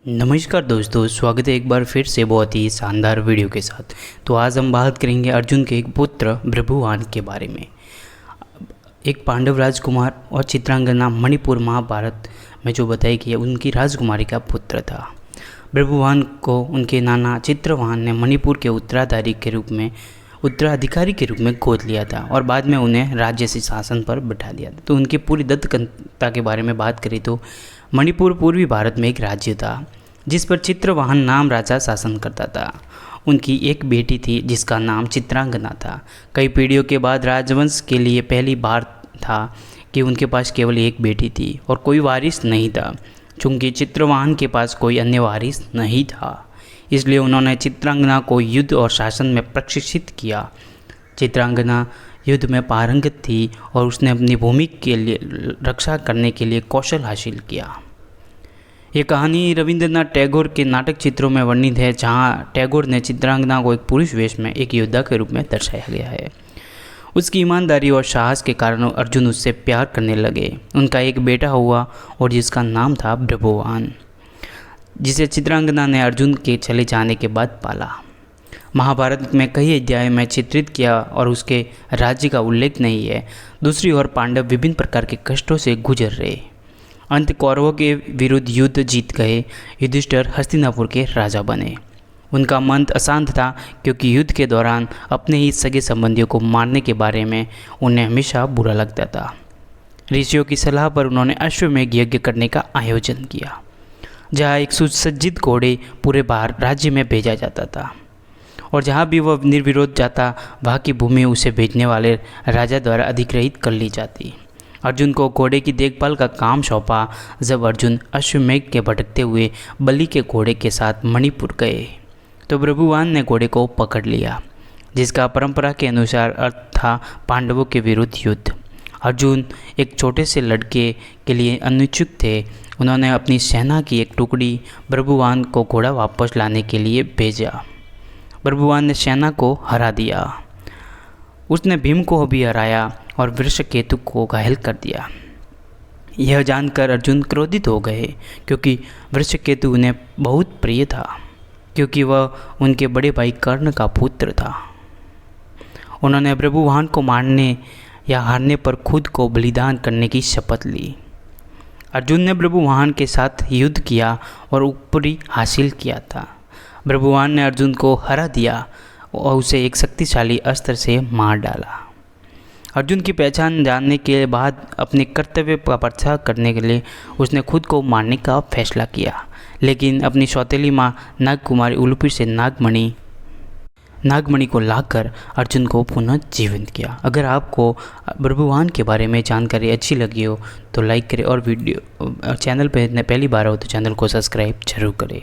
नमस्कार दोस्तों, स्वागत है एक बार फिर से बहुत ही शानदार वीडियो के साथ। तो आज हम बात करेंगे अर्जुन के एक पुत्र भृगुवान के बारे में। एक पांडव राजकुमार और चित्रांगना मणिपुर महाभारत में जो बताई गई है उनकी राजकुमारी का पुत्र था। भृगुवान को उनके नाना चित्रवाहन ने मणिपुर के उत्तराधिकारी के रूप में गोद लिया था और बाद में उन्हें राज्य से शासन पर बिठा दिया था। तो उनकी पूरी दत्तकता के बारे में बात करें तो मणिपुर पूर्वी भारत में एक राज्य था जिस पर चित्रवाहन नाम राजा शासन करता था। उनकी एक बेटी थी जिसका नाम चित्रांगना था। कई पीढ़ियों के बाद राजवंश के लिए पहली बार था कि उनके पास केवल एक बेटी थी और कोई वारिस नहीं था। चूँकि चित्रवाहन के पास कोई अन्य वारिस नहीं था, इसलिए उन्होंने चित्रांगना को युद्ध और शासन में प्रशिक्षित किया। चित्रांगना युद्ध में पारंगत थी और उसने अपनी भूमि के लिए रक्षा करने के लिए कौशल हासिल किया। ये कहानी रविंद्रनाथ टैगोर के नाटक चित्रों में वर्णित है, जहाँ टैगोर ने चित्रांगना को एक पुरुष वेश में एक योद्धा के रूप में दर्शाया गया है। उसकी ईमानदारी और साहस के कारण अर्जुन उससे प्यार करने लगे। उनका एक बेटा हुआ और जिसका नाम था भृगुवान, जिसे चित्रांगना ने अर्जुन के चले जाने के बाद पाला। महाभारत में कई अध्याय में चित्रित किया और उसके राज्य का उल्लेख नहीं है। दूसरी ओर पांडव विभिन्न प्रकार के कष्टों से गुजर रहे। अंत कौरवों के विरुद्ध युद्ध जीत गए। युधिष्ठिर हस्तिनापुर के राजा बने। उनका मन अशांत था क्योंकि युद्ध के दौरान अपने ही सगे संबंधियों को मारने के बारे में उन्हें हमेशा बुरा लगता था। ऋषियों की सलाह पर उन्होंने अश्वमेध यज्ञ करने का आयोजन किया, जहाँ एक सुसज्जित घोड़े पूरे राज्य में भेजा जाता था और जहाँ भी वह निर्विरोध जाता वहाँ की भूमि उसे भेजने वाले राजा द्वारा अधिग्रहित कर ली जाती। अर्जुन को घोड़े की देखभाल का काम सौंपा। जब अर्जुन अश्वमेध के भटकते हुए बलि के घोड़े के साथ मणिपुर गए तो भृगुवान ने घोड़े को पकड़ लिया, जिसका परंपरा के अनुसार अर्थ था पांडवों के विरुद्ध युद्ध। अर्जुन एक छोटे से लड़के के लिए अनिच्छुक थे। उन्होंने अपनी सेना की एक टुकड़ी भृगुवान को घोड़ा वापस लाने के लिए भेजा। भृगुवान ने सेना को हरा दिया। उसने भीम को भी हराया और वृषकेतु को घायल कर दिया। यह जानकर अर्जुन क्रोधित हो गए क्योंकि वृषकेतु उन्हें बहुत प्रिय था, क्योंकि वह उनके बड़े भाई कर्ण का पुत्र था। उन्होंने भृगुवान को मारने या हारने पर खुद को बलिदान करने की शपथ ली। अर्जुन ने भृगुवान के साथ युद्ध किया और ऊपरी हासिल किया था। भृगुवान ने अर्जुन को हरा दिया और उसे एक शक्तिशाली अस्त्र से मार डाला। अर्जुन की पहचान जानने के बाद अपने कर्तव्य का प्रचार करने के लिए उसने खुद को मारने का फैसला किया, लेकिन अपनी सौतेली माँ नागकुमारी उलूपी से नागमणि को लाकर अर्जुन को पुनः जीवित किया। अगर आपको भृगुवान के बारे में जानकारी अच्छी लगी हो तो लाइक करें और चैनल पर पहली बार हो तो चैनल को सब्सक्राइब जरूर करें।